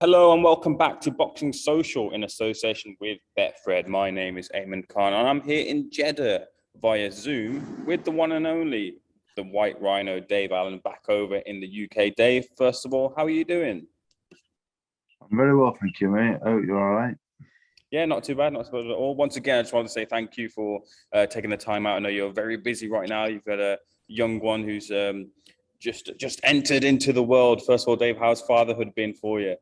Hello and welcome back to Boxing Social in association with Betfred. My name is Ayman Khan and I'm here in Jeddah via Zoom with the one and only, the White Rhino, Dave Allen, back over in the UK. Dave, first of all, how are you doing? I'm very well, thank you, mate. I hope you're all right. Yeah, not too bad, not too bad at all. Once again, I just want to say thank you for taking the time out. I know you're very busy right now. You've got a young one who's just entered into the world. First of all, Dave, how's fatherhood been for you?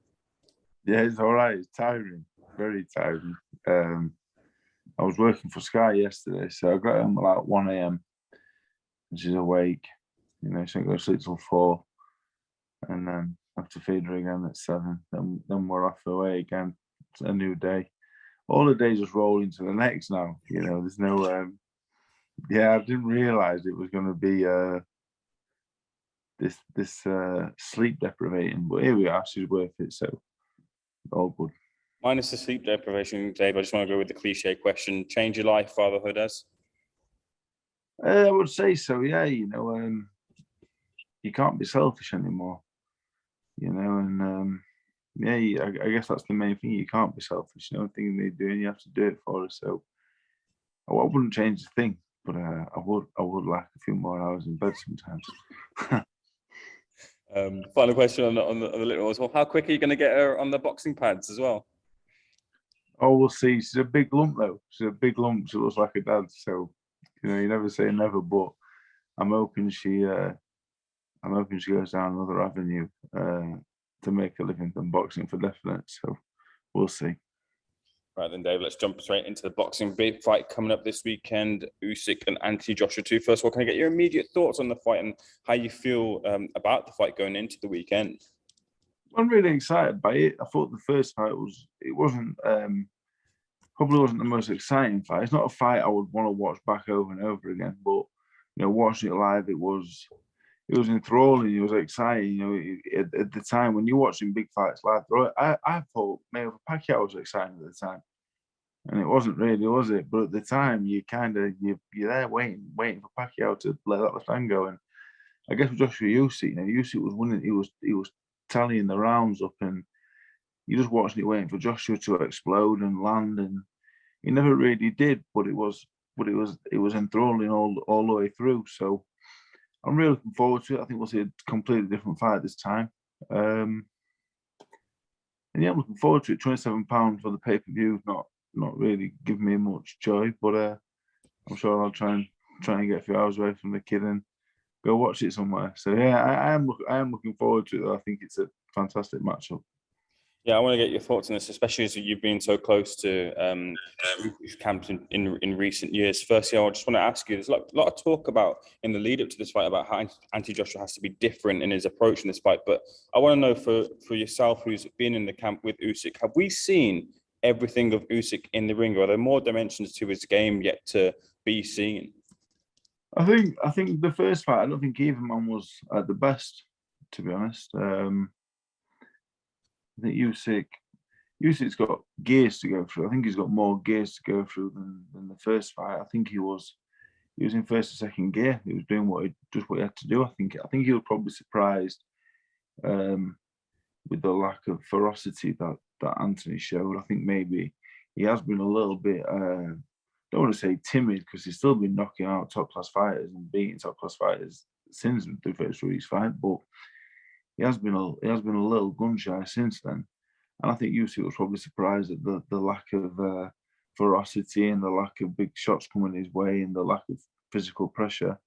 Yeah, it's all right. It's tiring, very tiring. I was working for Sky yesterday, so I got home at like 1 a.m. and she's awake. You know, she ain't go to sleep till 4, and then have to feed her again at 7. Then we're off away again. It's a new day. All the days just roll into the next now. You know, there's no. Yeah, I didn't realise it was going to be this sleep deprivation, but here we are. She's worth it, so all good. Minus the sleep deprivation, Dave, I just want to go with the cliche question. Change your life, fatherhood has? I would say so, yeah. You know, you can't be selfish anymore. You know, and yeah, I guess that's the main thing. You can't be selfish. You know, the thing they're doing, you have to do it for us. So I wouldn't change a thing, but I would like a few more hours in bed sometimes. Final question on the little as well. How quick are you going to get her on the boxing pads as well? Oh, we'll see. She's a big lump, though. She's a big lump. She looks like her dad. So, you know, you never say never. But I'm hoping she goes down another avenue to make a living from boxing for definite. So, we'll see. Right then, Dave, let's jump straight into the boxing big fight coming up this weekend, Usyk and AJ-Joshua 2. First of all, can I get your immediate thoughts on the fight and how you feel about the fight going into the weekend? I'm really excited by it. I thought the first fight probably wasn't the most exciting fight. It's not a fight I would want to watch back over and over again, but you know, watching it live, it was enthralling. It was exciting. You know, at the time when you're watching big fights live, I thought Mayweather Pacquiao was exciting at the time, and it wasn't really, was it? But at the time, you're there waiting for Pacquiao to let that left hand go, and I guess with Joshua Usyk, you know, Usyk was winning. He was tallying the rounds up, and you just watching it waiting for Joshua to explode and land, and he never really did. But it was enthralling all the way through. So I'm really looking forward to it. I think we'll see a completely different fight this time. And yeah, I'm looking forward to it. £27 for the pay-per-view, not really giving me much joy, but I'm sure I'll try and get a few hours away from the kid and go watch it somewhere. So yeah, I am looking forward to it. I think it's a fantastic matchup. Yeah, I want to get your thoughts on this, especially as you've been so close to camps in recent years. Firstly, I just want to ask you, there's a lot of talk about in the lead up to this fight about how AJ-Joshua has to be different in his approach in this fight. But I want to know for yourself, who's been in the camp with Usyk, have we seen everything of Usyk in the ring, or are there more dimensions to his game yet to be seen? I think the first fight, I don't think either man was at the best, to be honest. I think Usyk's got gears to go through. I think he's got more gears to go through than the first fight. I think he was in first and second gear. He was doing what he had to do. I think he was probably surprised with the lack of ferocity that Anthony showed. I think maybe he has been a little bit. Don't want to say timid, because he's still been knocking out top class fighters and beating top class fighters since the first week's fight, but he has been a little gun shy since then. And I think Usyk was probably surprised at the lack of ferocity and the lack of big shots coming his way and the lack of physical pressure.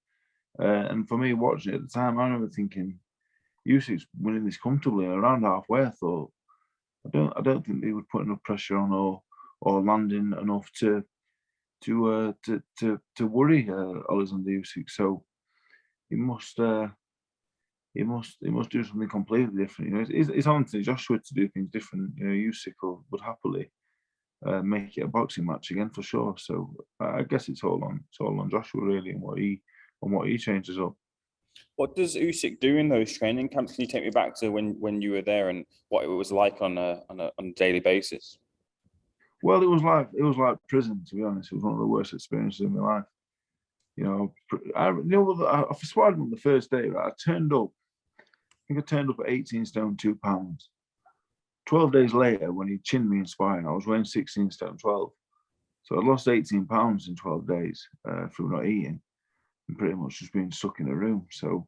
And for me, watching it at the time, I remember thinking Usyk's winning this comfortably. And around halfway, I thought, I don't think they would put enough pressure on or landing enough to worry Alexander Usyk. So he must do something completely different. You know, it's on to Joshua to do things different. You know, Usyk would happily make it a boxing match again for sure. So I guess it's all on Joshua really, and what he changes up. What does Usyk do in those training camps? Can you take me back to when you were there and what it was like on a daily basis? Well, it was like prison, to be honest. It was one of the worst experiences in my life. You know, I sparred him on the first day. Right? I think I turned up at 18 stone 2 pounds, 12 days later, when he chinned me in sparring, I was weighing 16 stone 12. So I lost 18 pounds in 12 days through not eating and pretty much just being stuck in a room. So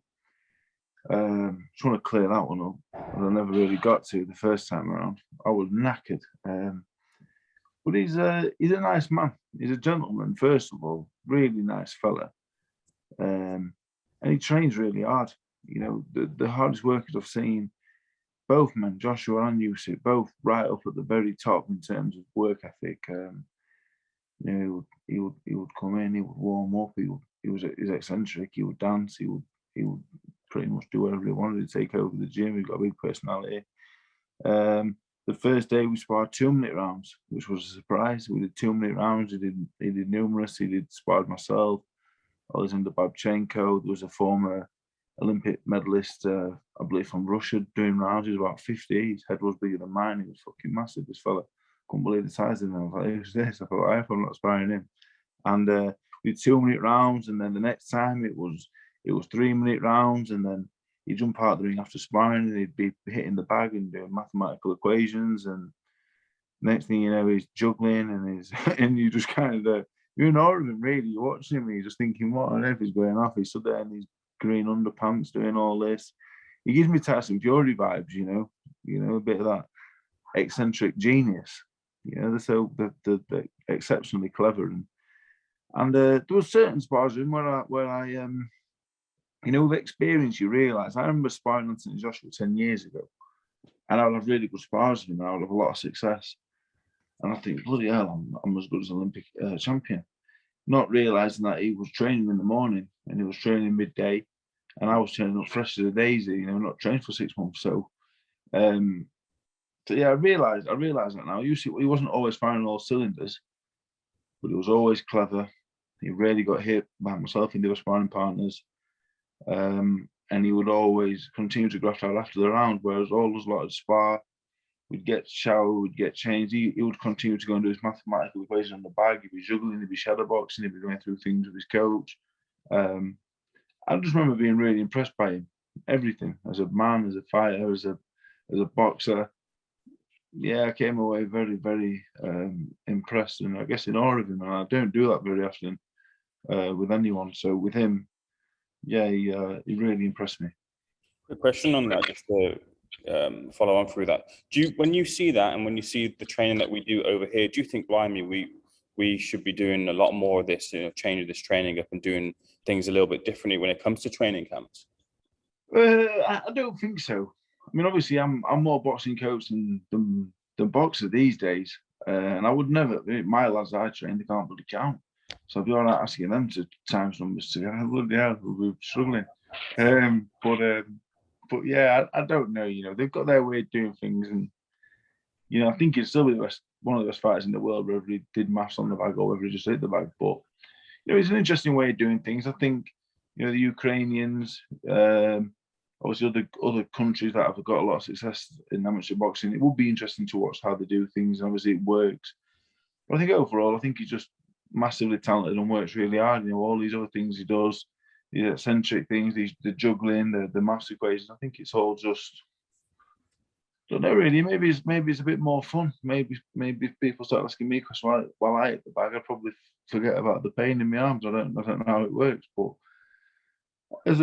just want to clear that one up. I never really got to the first time around. I was knackered. But he's a nice man. He's a gentleman, first of all, really nice fella. And he trains really hard. You know, the hardest workers I've seen, both men, Joshua and Usyk, both right up at the very top in terms of work ethic. You know, he would come in, he would warm up, he's eccentric, he would dance, he would pretty much do whatever he wanted to take over the gym. He's got a big personality. The first day we sparred 2-minute rounds, which was a surprise. We did 2-minute rounds. He did numerous. He did sparred myself. Alexander Babchenko. There was a former Olympic medalist, I believe from Russia, doing rounds. He was about 50. His head was bigger than mine. He was fucking massive, this fella. Couldn't believe the size of him. I was like, who's this? I thought, I hope I'm not sparring him. And we did 2-minute rounds, and then the next time it was 3-minute rounds, and then he'd jump out the ring after sparring, and he'd be hitting the bag and doing mathematical equations, and next thing you know, he's juggling, and you just kind of you're in awe of him, really. You're watching him, and you're just thinking, what on earth is going off? He's stood there in these green underpants doing all this. He gives me Tyson Fury vibes, you know, a bit of that eccentric genius. You know, they're so they're exceptionally clever, and there was certain spars where I you know, with experience, you realise. I remember sparring Usyk-Joshua 10 years ago, and I would have really good spars with him, and I would have a lot of success. And I think, bloody hell, I'm as good as an Olympic champion. Not realising that he was training in the morning and he was training midday, and I was turning up fresh as a daisy, you know, not trained for 6 months. So yeah, I realised that now. Usyk, he wasn't always firing all cylinders, but he was always clever. He rarely got hit by myself and the other sparring partners. And he would always continue to graft out after the round, whereas all those lot of spar, we'd get showered, we'd get changed. He would continue to go and do his mathematical equation on the bag. He'd be juggling, he'd be shadowboxing, he'd be going through things with his coach. I just remember being really impressed by him. Everything, as a man, as a fighter, as a boxer. Yeah, I came away very, very impressed, and I guess in awe of him. And I don't do that very often with anyone. So with him, yeah, he really impressed me. Quick question on that, just to follow on through that. When you see that, and when you see the training that we do over here, do you think, blimey, we should be doing a lot more of this, you know, changing this training up and doing things a little bit differently when it comes to training camps? I don't think so. I mean, obviously, I'm more boxing coach than boxer these days, and I would never. My lads I train, they can't bloody count. So I'd be all right asking them to times numbers together. Bloody hell, we're struggling. But yeah, I don't know. You know, they've got their way of doing things, and you know, I think he'd still be one of the best fighters in the world, whether he did maths on the bag or whether he just hit the bag. But you know, it's an interesting way of doing things. I think, you know, the Ukrainians, obviously other countries that have got a lot of success in amateur boxing. It would be interesting to watch how they do things. And obviously, it works. But I think overall, I think he's just massively talented and works really hard. You know, all these other things he does, these eccentric things, the juggling, the maths equations. I think it's all just, I don't know really. Maybe it's a bit more fun. Maybe if people start asking me questions while I hit the bag, I'd probably forget about the pain in my arms. I don't know how it works, but as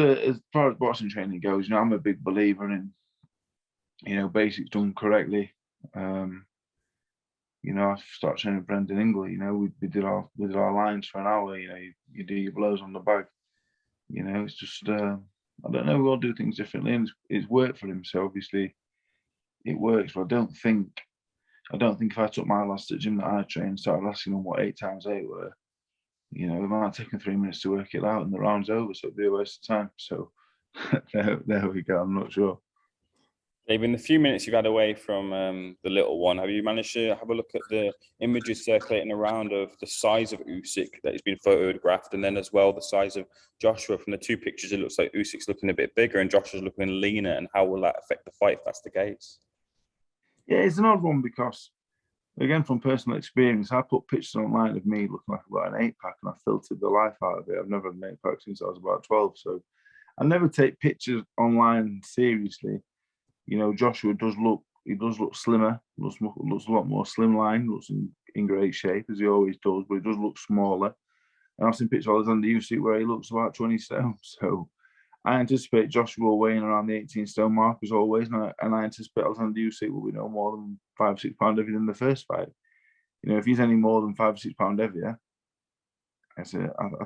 far as boxing training goes, you know, I'm a big believer in, you know, basics done correctly. You know, I started training with Brendan Ingley. You know, we did our lines for an hour. You know, you do your blows on the bag. You know, it's just I don't know. We all do things differently, and it's worked for him. So obviously, it works. But I don't think if I took my lads to the gym that I trained, started asking them what 8 times 8 were, you know, it might take them 3 minutes to work it out, and the round's over. So it'd be a waste of time. So there we go. I'm not sure. Dave, in the few minutes you've had away from the little one, have you managed to have a look at the images circulating around of the size of Usyk that has been photographed, and then as well the size of Joshua? From the 2 pictures, it looks like Usyk's looking a bit bigger and Joshua's looking leaner, and how will that affect the fight if that's the case? Yeah, it's an odd one because, again, from personal experience, I put pictures online of me looking like I've got an 8-pack, and I filtered the life out of it. I've never had an 8-pack since I was about 12, so I never take pictures online seriously. You know, Joshua does look he does look slimmer, looks a lot more slimline, looks in great shape as he always does, but he does look smaller. And I've seen pictures of Alexander Usyk where he looks about 20 stone. So I anticipate Joshua will weigh in around the 18 stone mark as always, and I anticipate Alexander Usyk will be no more than 5 or 6 pound heavier than the first fight. You know, if he's any more than 5 or 6 pound heavier, I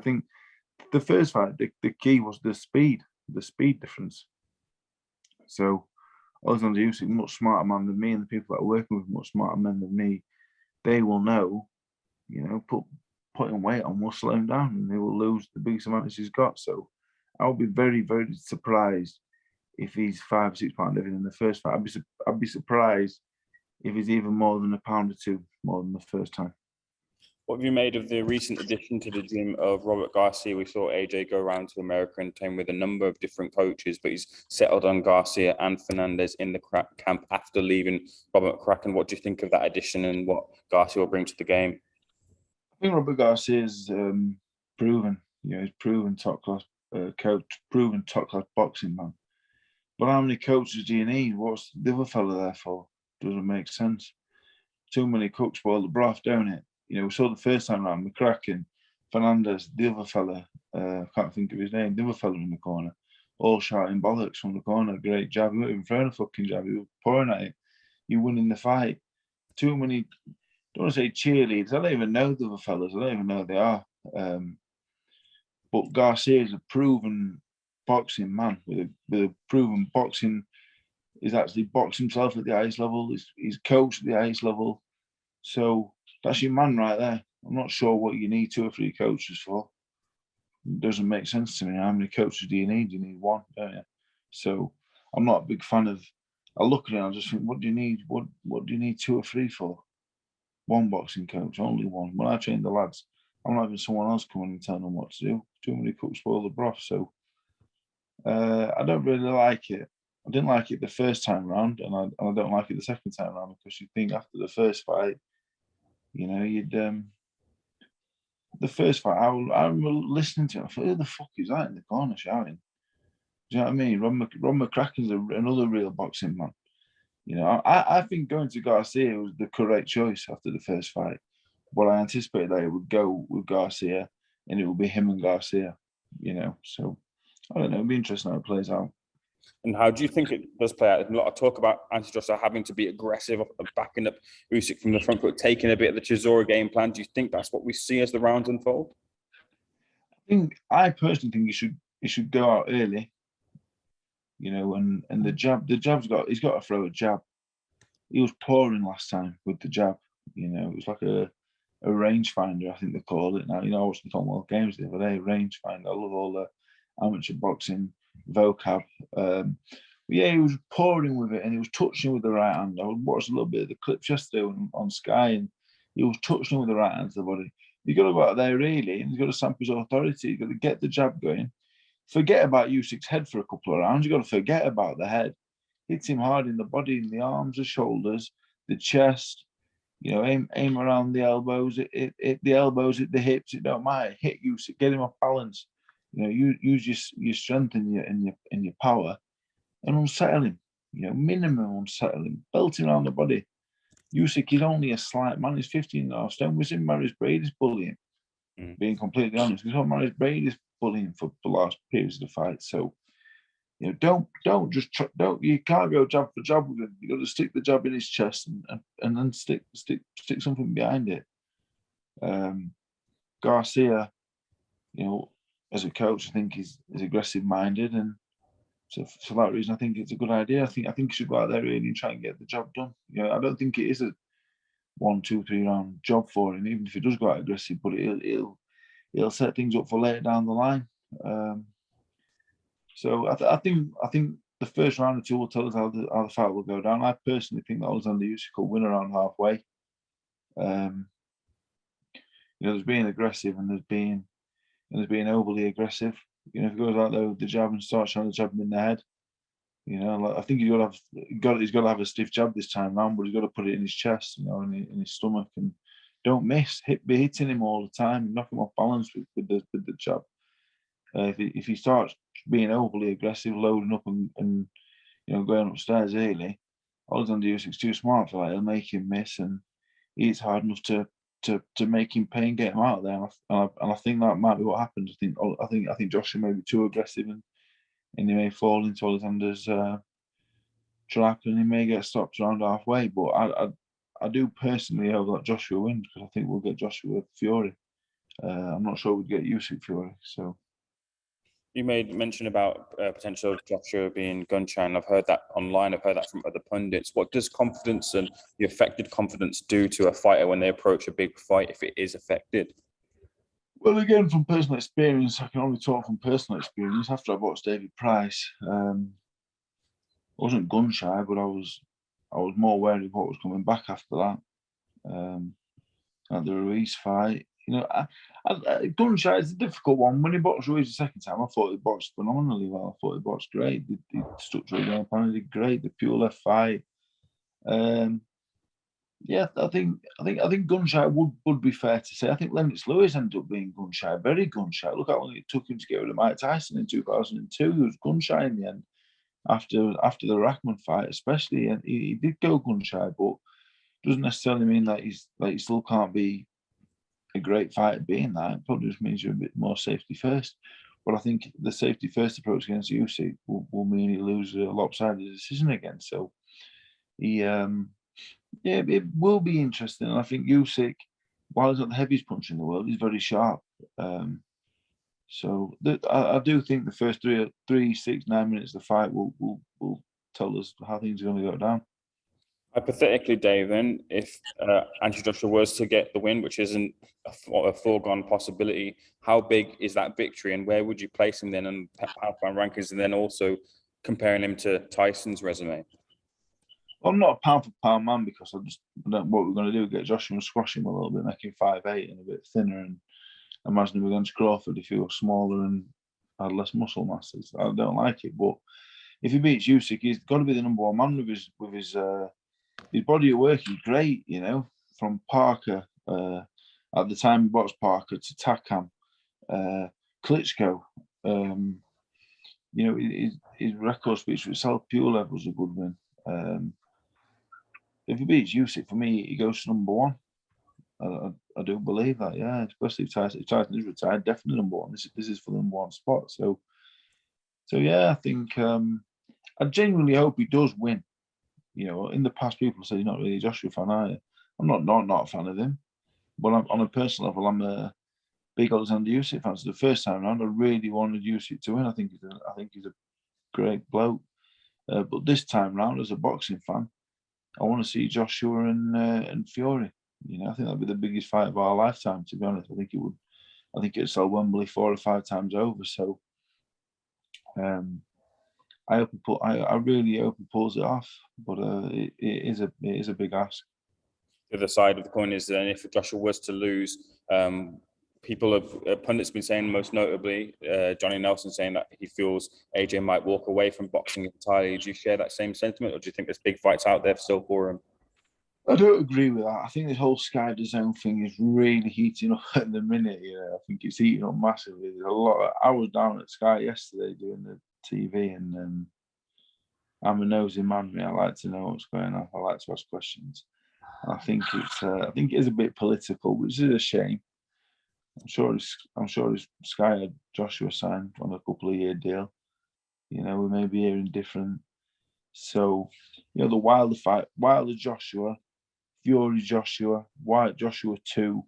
think the first fight, the key was the speed difference. So Alexander Usyk, much smarter man than me, and the people that are working with much smarter men than me, they will know, you know, putting weight on will slow him down, and they will lose the biggest advantage he's got. So I would be very, very surprised if he's 5 or 6 pound heavier than the first fight. I'd be surprised if he's even more than a pound or two more than the first time. What have you made of the recent addition to the gym of Robert Garcia? We saw AJ go around to America and train with a number of different coaches, but he's settled on Garcia and Fernandez in the camp after leaving Robert McCracken. What do you think of that addition and what Garcia will bring to the game? I think Robert Garcia is proven. You know, he's proven top class coach, proven top class boxing man. But how many coaches do you need? What's the other fella there for? Doesn't make sense. Too many cooks boil the broth, don't it? You know, we saw the first time around, McCracken, Fernandez, the other fella, can't think of his name, the other fella in the corner, all shouting bollocks from the corner. Great jab. He wasn't even throwing a fucking jab. He was pouring at it. You winning the fight. Too many, don't want to say cheerleaders. I don't even know the other fellas. I don't even know who they are. But Garcia is a proven boxing man with a proven boxing. He's actually boxed himself at the highest level. He's coached at the highest level. So that's your man right there. I'm not sure what you need 2 or 3 coaches for. It doesn't make sense to me. How many coaches do you need? You need 1, don't you? So I'm not a big fan of. I look at it and I just think, what do you need? What do you need 2 or 3 for? 1 boxing coach, only 1. When I train the lads, I'm not having someone else come in and tell them what to do. Too many cooks spoil the broth. So I don't really like it. I didn't like it the first time round, and I don't like it the second time round, because you think after the first fight, you know, the first fight, I remember listening to it. I thought, who the fuck is that in the corner shouting? Do you know what I mean? Ron McCracken's another real boxing man. You know, I think going to Garcia was the correct choice after the first fight. But I anticipated that it would go with Garcia, and it would be him and Garcia. You know, so I don't know. It'll be interesting how it plays out. And how do you think it does play out? There's a lot of talk about Anti-Joshua having to be aggressive, backing up Usyk from the front foot, taking a bit of the Chisora game plan. Do you think that's what we see as the rounds unfold? I personally think he should go out early. You know, and the he's got to throw a jab. He was pouring last time with the jab. You know, it was like a rangefinder, I think they call it now. You know, I watched the Commonwealth Games the other day, rangefinder. I love all the amateur boxing vocab. Yeah, he was pouring with it, and he was touching with the right hand. I watched a little bit of the clips yesterday on Sky, and he was touching with the right hand to the body. You've got to go out there really, and he's got to stamp his authority. You've got to get the jab going. Forget about Usyk's head for a couple of rounds. You've got to forget about the head. Hit him hard in the body, in the arms, the shoulders, the chest. You know, aim around the elbows, hit the elbows, hit the hips. It don't matter. Hit Usyk, get him off balance. You know, use your strength and your power, and unsettle him. You know, minimum unsettle him. Belt him around the body. Usyk is only a slight man. He's 15.5 stone. Was in Marius Brady's bullying. Being completely honest, because Marius Brady's bullying for the last periods of the fight. So, you know, you can't go jab for jab with him. You got to stick the jab in his chest and then stick something behind it. Garcia, you know, as a coach, I think is aggressive minded, and so for that reason, I think it's a good idea. I think he should go out there really and try and get the job done. You know, I don't think it is a 1, 2, 3 round job for him, even if he does go out aggressive. But he'll set things up for later down the line. So I think the first round or 2 will tell us how the fight will go down. I personally think that Alexander Usyk will win around halfway. You know, there's being aggressive and there's being overly aggressive. You know, if he goes out there with the jab and starts trying to jab him in the head, you know, like, I think he's got to have a stiff jab this time round, but he's got to put it in his chest, you know, in his stomach, and don't miss. Be hitting him all the time, knock him off balance with the jab. If he starts being overly aggressive, loading up and you know, going upstairs early, Alexander Usyk's too smart for that. He'll make him miss, and it's hard enough to make him pay and get him out there. And I think that might be what happens. I think Joshua may be too aggressive, and he may fall into Alexander's trap, and he may get stopped around halfway. But I do personally hope that Joshua wins, because I think we'll get Joshua Fury. I'm not sure we'd get Usyk Fury. So you made mention about potential of Joshua being gun shy, and I've heard that online. I've heard that from other pundits. What does confidence and the affected confidence do to a fighter when they approach a big fight, if it is affected? Well, again, from personal experience, I can only talk from personal experience. After I watched David Price, I wasn't gun shy, but I was more wary of what was coming back after that. At the Ruiz fight, gun shy is a difficult one. When he boxed Ruiz the second time, I thought he boxed phenomenally well. I thought he boxed great. He stuck to the game plan. He did great. The pure left fight. Yeah, I think gun shy would be fair to say. I think Lennox Lewis ended up being gun shy, very gun shy. Look how long it took him to get rid of Mike Tyson in 2002. He was gun shy in the end. After the Rackman fight, especially, and he did go gun shy, but doesn't necessarily mean that he still can't be a great fighter being that. It probably just means you're a bit more safety first. But I think the safety first approach against Usyk will mean he loses a lopsided decision again. So he it will be interesting. And I think Usyk, while he's not the heaviest puncher in the world, he's very sharp. So I do think the first 3, 6, 9 minutes of the fight will tell us how things are going to go down. Hypothetically, Dave, then, if Joshua was to get the win, which isn't a foregone possibility, how big is that victory, and where would you place him then on pound rankings, and then also comparing him to Tyson's resume? Well, I'm not a pound for pound man, because I don't know what we're going to do. Get Joshua and squash him a little bit, make him 5'8" and a bit thinner, and imagine him against Crawford if he was smaller and had less muscle mass. I don't like it, but if he beats Usyk, he's got to be the number one man with his body of work. He's great, from Parker at the time he boxed Parker to Takam, Klitschko. His record speaks for itself. Pure level's a good win. If he beats Usyk, for me, he goes to number one. I do believe that, yeah. Especially if Tyson is retired, definitely number one. This is for the number one spot. So yeah, I think I genuinely hope he does win. In the past, people say you're not really a Joshua fan, are you? I'm not a fan of him, but on a personal level, I'm a big Alexander Usyk fan. So the first time around, I really wanted Usyk to win. I think he's a great bloke. But this time round, as a boxing fan, I want to see Joshua and Fury. I think that'd be the biggest fight of our lifetime. To be honest, I think it would. I think it'd sell Wembley 4 or 5 times over. So, I really hope he pulls it off. But it is a big ask. The other side of the coin is that if Joshua was to lose, pundits have been saying, most notably, Johnny Nelson, saying that he feels AJ might walk away from boxing entirely. Do you share that same sentiment, or do you think there's big fights out there still for him? I don't agree with that. I think this whole Sky DAZN thing is really heating up at the minute. I think it's heating up massively. There's a lot. I was down at Sky yesterday doing the TV, and I'm a nosy man. I like to know what's going on. I like to ask questions. I think it is a bit political, which is a shame. I'm sure Sky had Joshua signed on a couple of year deal. We may be hearing different. So, the Wilder fight, Wilder Joshua, Fury Joshua, White Joshua 2.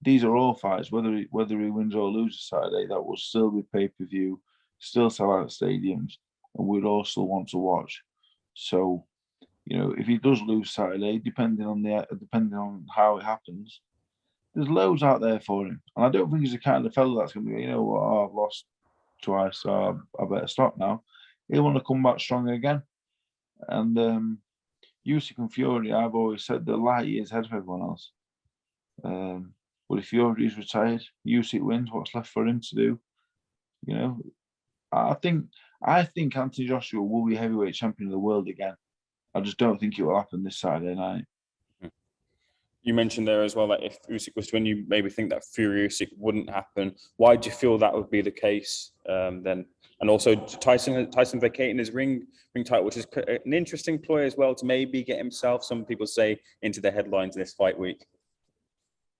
These are all fights. Whether he wins or loses Saturday, that will still be pay-per-view, still sell out stadiums, and we'd all still want to watch. So, if he does lose Saturday, depending on how it happens, there's loads out there for him. And I don't think he's the kind of fellow that's going to go, I've lost twice, so I better stop now. He'll want to come back stronger again. And Usyk and Fury, I've always said, they're light years ahead of everyone else. But if Fury's retired, Usyk wins, what's left for him to do? I think Anthony Joshua will be heavyweight champion of the world again. I just don't think it will happen this Saturday night. You mentioned there as well that if Usyk was to win, you maybe think that Fury Usyk wouldn't happen. Why do you feel that would be the case then? And also Tyson vacating his ring title, which is an interesting ploy as well to maybe get himself, some people say, into the headlines this fight week.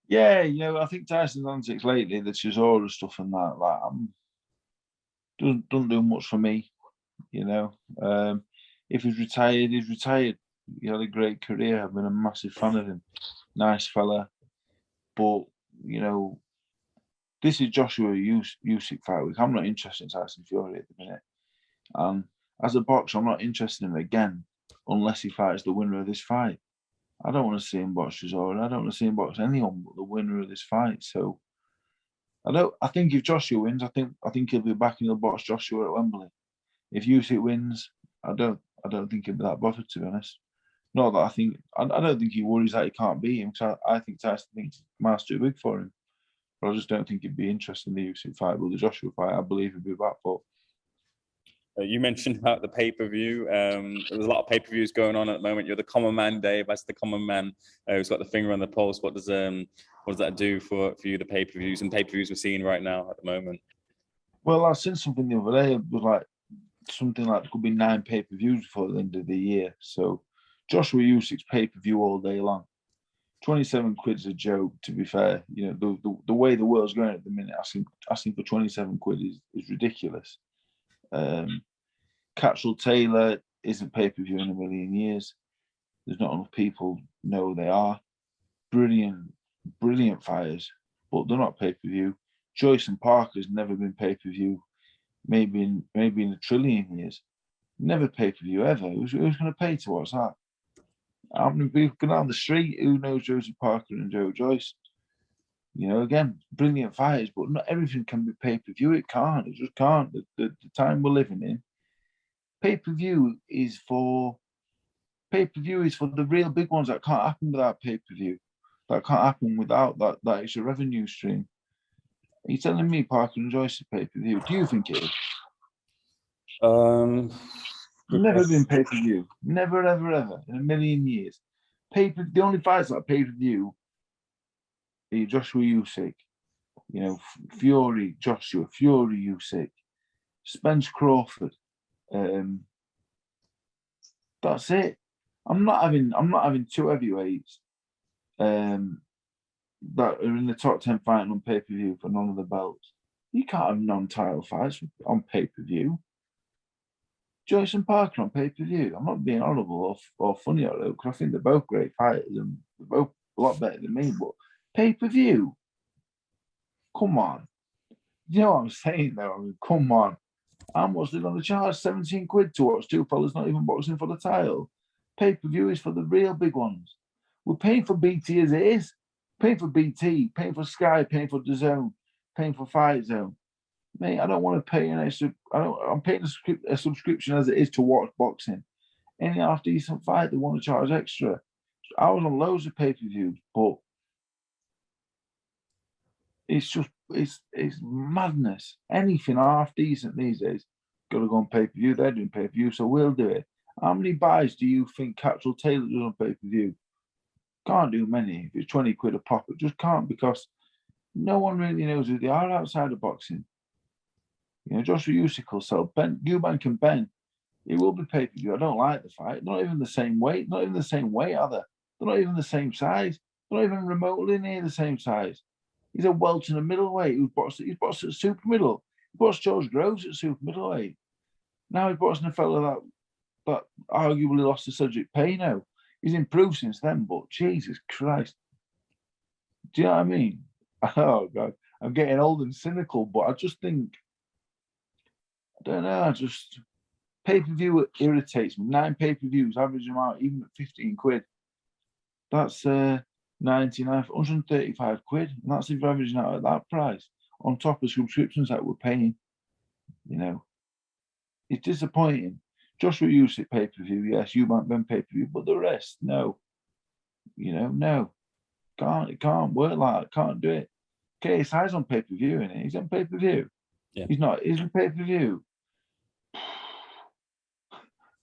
Yeah, you know, I think Tyson's antics lately, the Chisora stuff and that, like, doesn't do much for me. You know, if he's retired, he's retired. He had a great career. I've been a massive fan of him. Nice fella, but you know, this is Joshua Usyk fight week. I'm not interested in Tyson Fury at the minute. And as a boxer, I'm not interested in him again unless he fights the winner of this fight. I don't want to see him box Chisora. I don't want to see him box anyone but the winner of this fight. So I think if Joshua wins, I think he'll be back and he'll box Joshua at Wembley. If Usyk wins, I don't think he'll be that bothered, to be honest. Not that I don't think he worries that he can't beat him, because I think Tyson thinks miles too big for him. But I just don't think he'd be interested in the Usyk fight. But the Joshua fight, I believe he'd be back for. You mentioned about the pay-per-view. There's a lot of pay-per-views going on at the moment. You're the common man, Dave. As the common man who's got the finger on the pulse. What does that do for you, the pay-per-views and pay-per-views we're seeing right now at the moment? Well, I seen something the other day. It was like something like there could be 9 pay-per-views before the end of the year. So Joshua Usyk's pay-per-view all day long. 27 quid's a joke, to be fair. You know, the way the world's going at the minute, asking for 27 quid is ridiculous. Catchall Taylor isn't pay-per-view in a million years. There's not enough people know they are. Brilliant fighters, but they're not pay-per-view. Joyce and Parker's never been pay-per-view, maybe in a trillion years. Never pay-per-view ever. Who's going to pay to watch that? How many people going down the street? Who knows Josie Parker and Joe Joyce? You know, again, brilliant fighters, but not everything can be pay-per-view. It can't. It just can't. The time we're living in, pay-per-view is for the real big ones that can't happen without pay-per-view. That can't happen without that. That is a revenue stream. Are you telling me Parker and Joyce are pay-per-view? Do you think it is? Never been pay-per-view. Never, ever, ever in a million years. The only fights that are pay-per-view are Joshua Usyk, you know, Fury Usyk, Spence Crawford. That's it. I'm not having 2 heavyweights that are in the top 10 fighting on pay-per-view for none of the belts. You can't have non-title fights on pay-per-view. Joyce and Parker on pay-per-view. I'm not being horrible or funny at it, because I think they're both great fighters and they're both a lot better than me, but pay-per-view? Come on. You know what I'm saying though? I mean, come on. How much they're going to charge? 17 quid to watch 2 fellas not even boxing for the title. Pay-per-view is for the real big ones. We're paying for BT as it is. Paying for BT, paying for Sky, paying for DAZN, paying for Fight Zone. Mate, I don't want to pay an extra. I'm paying a subscription as it is to watch boxing. Any half decent fight, they want to charge extra. I was on loads of pay-per-views, but it's madness. Anything half decent these days got to go on pay-per-view. They're doing pay-per-view, so we'll do it. How many buys do you think Catchall Taylor does on pay-per-view? Can't do many. If it's 20 quid a pop, it just can't, because no one really knows who they are outside of boxing. You know, Joshua Usyk will sell. Eubank and Ben, it will be pay-per-view. I don't like the fight. Not even the same weight. Not even the same weight, are they? They're not even the same size. They're not even remotely near the same size. He's a welter and a middleweight. He's boxed at super middle. He boxed George Groves at super middleweight. Now he's boxing a fellow that arguably lost to Cedric Payno. He's improved since then, but Jesus Christ. Do you know what I mean? Oh, God. I'm getting old and cynical, but I just think, I don't know, pay-per-view irritates me. 9 pay-per-views, average them out, even at 15 quid. That's 135 quid. And that's if you're averaging out at that price, on top of subscriptions that we're paying. You know, it's disappointing. Joshua Usyk pay-per-view, yes. Eubank Ben pay-per-view, but the rest, no. You know, no. It can't work like that. Can't do it. KSI's on pay-per-view, isn't he? He's on pay-per-view. Yeah. He's not. He's on pay-per-view.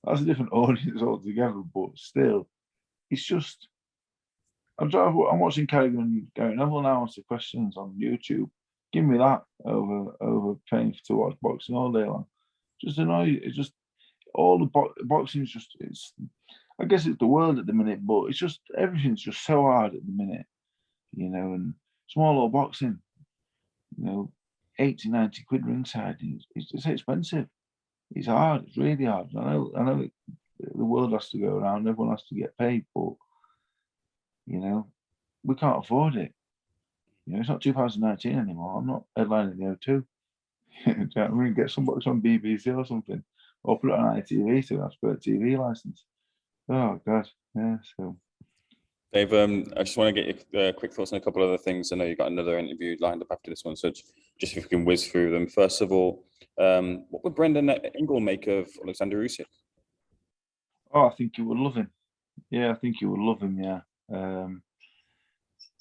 That's a different audience altogether, but still, it's just, I'm watching Kerrigan going, everyone now wants the questions on YouTube. Give me that over paying to watch boxing all day long. Just annoying. It's just all the boxing's just, it's, I guess it's the world at the minute, but it's just, everything's just so hard at the minute, you know, and small old boxing, you know, 80, 90 quid ringside, it's expensive. It's hard, it's really hard. I know the world has to go around, everyone has to get paid, but, you know, we can't afford it. You know, it's not 2019 anymore. I'm not headlining the O2. I'm going to get some box on BBC or something, or put it on ITV so that's for a TV license. Oh God, yeah. So, Dave, I just want to get your quick thoughts on a couple of other things. I know you got another interview lined up after this one, so just if we can whiz through them. First of all, what would Brendan Ingle make of Alexander Usyk? oh, I think you would love him. Yeah, I think you would love him. Yeah.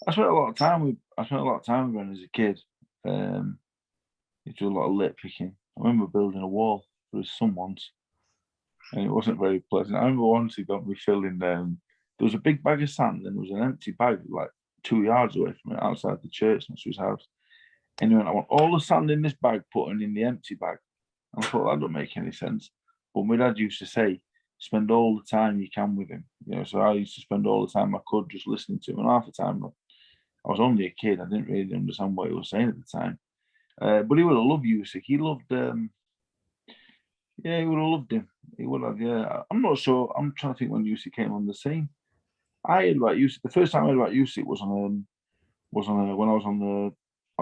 I spent a lot of time with Brendan as a kid. He did a lot of lip picking. I remember building a wall for his son once, and it wasn't very pleasant. I remember once he got me filling. There was a big bag of sand, and there was an empty bag like 2 yards away from it, outside the church next to his house. And he went, I want all the sand in this bag put in the empty bag. And I thought that don't make any sense. But my dad used to say, spend all the time you can with him. You know, so I used to spend all the time I could just listening to him. And half the time I was only a kid. I didn't really understand what he was saying at the time. But he would have loved Usyk. He loved, yeah, he would have loved him. He would have, yeah. I'm not sure. I'm trying to think when Usyk came on the scene. I heard about Usyk. The first time I heard about Usyk was when I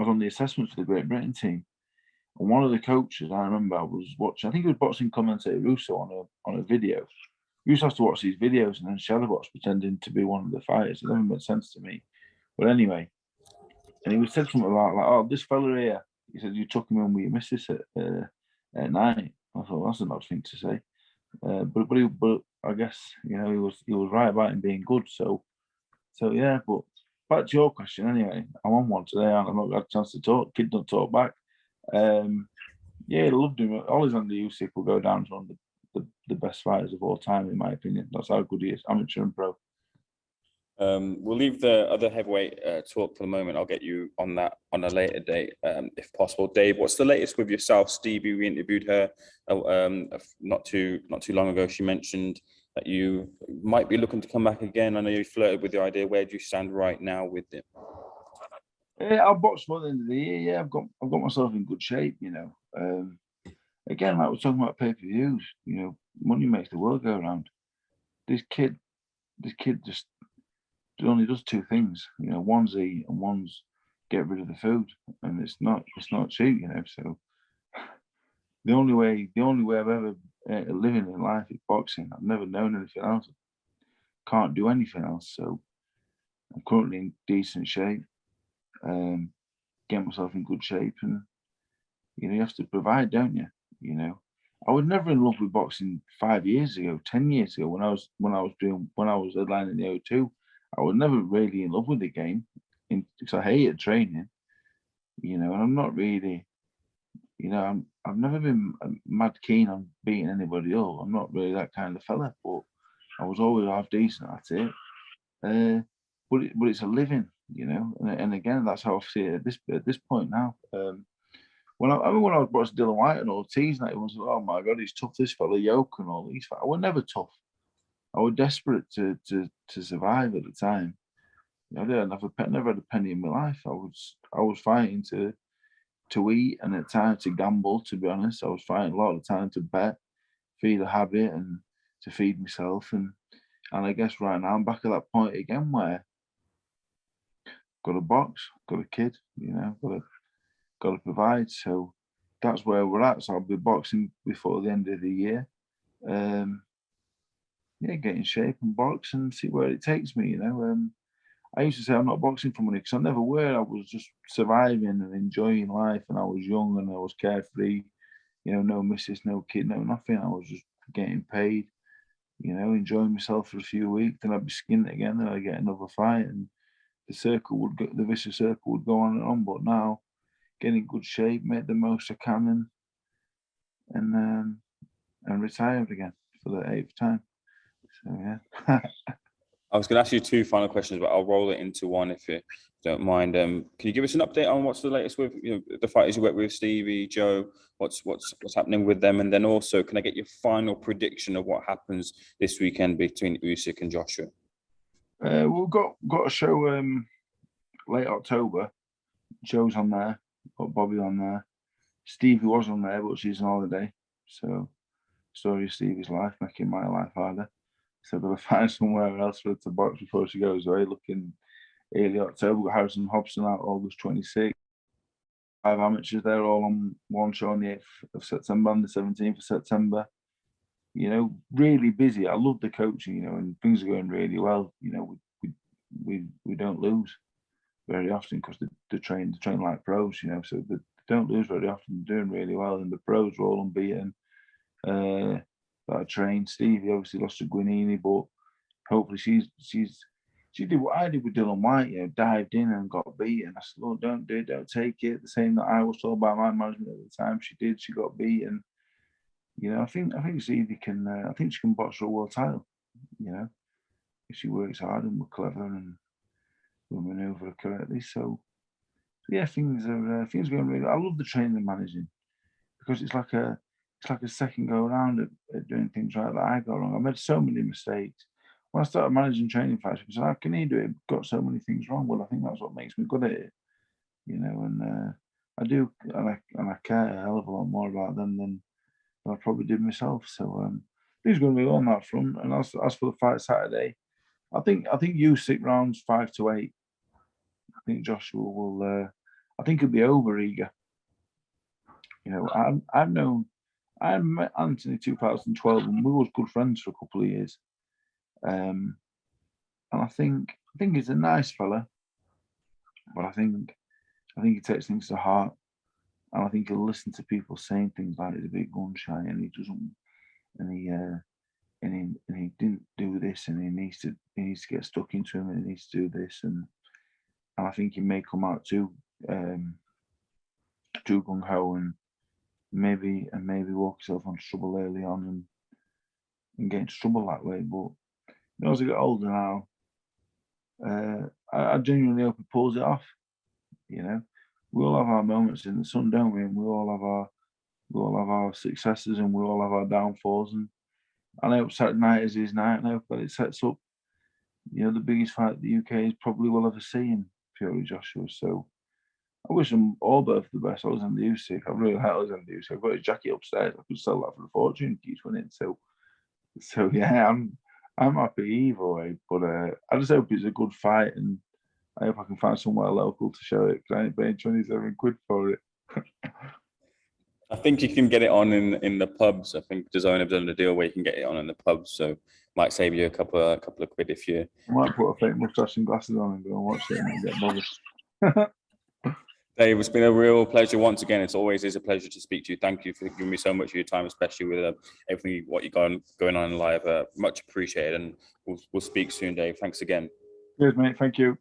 was on the assessment for the Great Britain team. And one of the coaches I remember I was watching, I think it was boxing commentator Russo on a video. You used to have to watch these videos and then shadowbox pretending to be one of the fighters. It never made sense to me. But anyway, and he was said something about like, oh, this fella here. He said you took him in with your missus at night. I thought that's an odd thing to say. But I guess you know he was right about him being good. So yeah. But back to your question anyway. I'm on one today and I've not got a chance to talk. Kid don't talk back. Yeah, I loved him. Alexander Usyk will go down as one of the best fighters of all time, in my opinion. That's how good he is, amateur and pro. We'll leave the other heavyweight talk for the moment. I'll get you on that on a later date, if possible. Dave, what's the latest with yourself? Stevie, we interviewed her not too long ago. She mentioned that you might be looking to come back again. I know you flirted with the idea. Where do you stand right now with it? Yeah, I'll box for the end of the year. Yeah, I've got myself in good shape. You know, again, like we're talking about pay-per-views. You know, money makes the world go round. This kid just only does two things. You know, one's eat and one's get rid of the food, and it's not cheap. You know, so the only way I've ever living in life is boxing. I've never known anything else. Can't do anything else. So I'm currently in decent shape. Get myself in good shape, and you know you have to provide, don't you? You know, I was never in love with boxing 5 years ago, 10 years ago when I was headlining the O2. I was never really in love with the game because I hated training. You know, and I'm not really, you know, I've never been mad keen on beating anybody up. I'm not really that kind of fella, but I was always half decent at it. But it's a living, you know, and again that's how I see it at this point now. When I was watching Dylan White and all teasing that, everyone said, "Oh my God, he's tough, this fella Yoke and all these." I was never tough. I was desperate to survive at the time. I never had a penny in my life. I was fighting to eat and at times to gamble. To be honest, I was fighting a lot of the time to bet, feed a habit, and to feed myself. And I guess right now I'm back at that point again where got a box, got a kid, you know, got to provide. So that's where we're at. So I'll be boxing before the end of the year. Yeah, get in shape and box and see where it takes me. You know, I used to say I'm not boxing for money because I never were. I was just surviving and enjoying life, and I was young and I was carefree. You know, no missus, no kid, no nothing. I was just getting paid. You know, enjoying myself for a few weeks. Then I'd be skinned again. Then I'd get another fight, and the vicious circle would go on and on. But now, get in good shape, make the most I can, and retired again for the 8th time. So yeah. I was going to ask you two final questions, but I'll roll it into one if you don't mind. Can you give us an update on what's the latest with the fighters you work with, Stevie, Joe? What's happening with them? And then also, can I get your final prediction of what happens this weekend between Usyk and Joshua? We've got a show late October. Joe's on there. Got Bobby on there. Stevie was on there, but she's on holiday. So, story of Stevie's life, making my life harder. So I've got to find somewhere else for her to box before she goes away. Looking early October, we've got Harrison Hobson out August 26th. 5 amateurs, they're all on one show on the 8th of September and the 17th of September. You know, really busy. I love the coaching, you know, and things are going really well. You know, we don't lose very often because they train like pros, you know, so they don't lose very often. They're doing really well, and the pros are all unbeaten. That I trained. Stevie obviously lost to Guinini, but hopefully she did what I did with Dylan White, you know, dived in and got beaten. I said, look, don't take it. The same that I was told by my management at the time. She did, she got beaten. You know, I think Stevie can I think she can box for a world title, you know, if she works hard and we're clever and we'll maneuver correctly. So yeah, things are going really. I love the training and managing because it's like a second go around at doing things right that I got wrong. I made so many mistakes. When I started managing training fights, people said, how can he do it? Got so many things wrong. Well, I think that's what makes me good at it. You know, and I do, and I care a hell of a lot more about them than I probably did myself. So things going to be on that front. And as for the fight Saturday, I think Usyk rounds 5 to 8. I think Joshua will. I think he'll be over eager. You know, I met Anthony 2012, and we was good friends for a couple of years. And I think he's a nice fella, but I think he takes things to heart, and I think he'll listen to people saying things like he's a bit gun shy, and he doesn't, and he didn't do this, and he needs to get stuck into him, and he needs to do this, and I think he may come out too gung ho and maybe walk himself into trouble early on and get into trouble that way. But you know, as I get older now, I genuinely hope he pulls it off. You know, we all have our moments in the sun, don't we? And we all have our successes, and we all have our downfalls. And I hope Saturday night is his night, and I hope that it sets up, you know, the biggest fight the UK probably will ever see in Fury Joshua. So I wish them all both the best. I was on the Usyk. I really like Alexander Usyk. I've got his jacket upstairs. I could sell that for a fortune. Keeps winning. So yeah, I'm happy either way. But I just hope it's a good fight, and I hope I can find somewhere local to show it, because I ain't paying 27 quid for it. I think you can get it on in the pubs. I think DAZN have done a deal where you can get it on in the pubs, so might save you a couple of quid if you. I might put a fake moustache and glasses on and go and watch it and get bothered. Dave, it's been a real pleasure once again. It always is a pleasure to speak to you. Thank you for giving me so much of your time, especially with everything what you got going on in live. Much appreciated, and we'll speak soon, Dave. Thanks again. Cheers, mate. Thank you.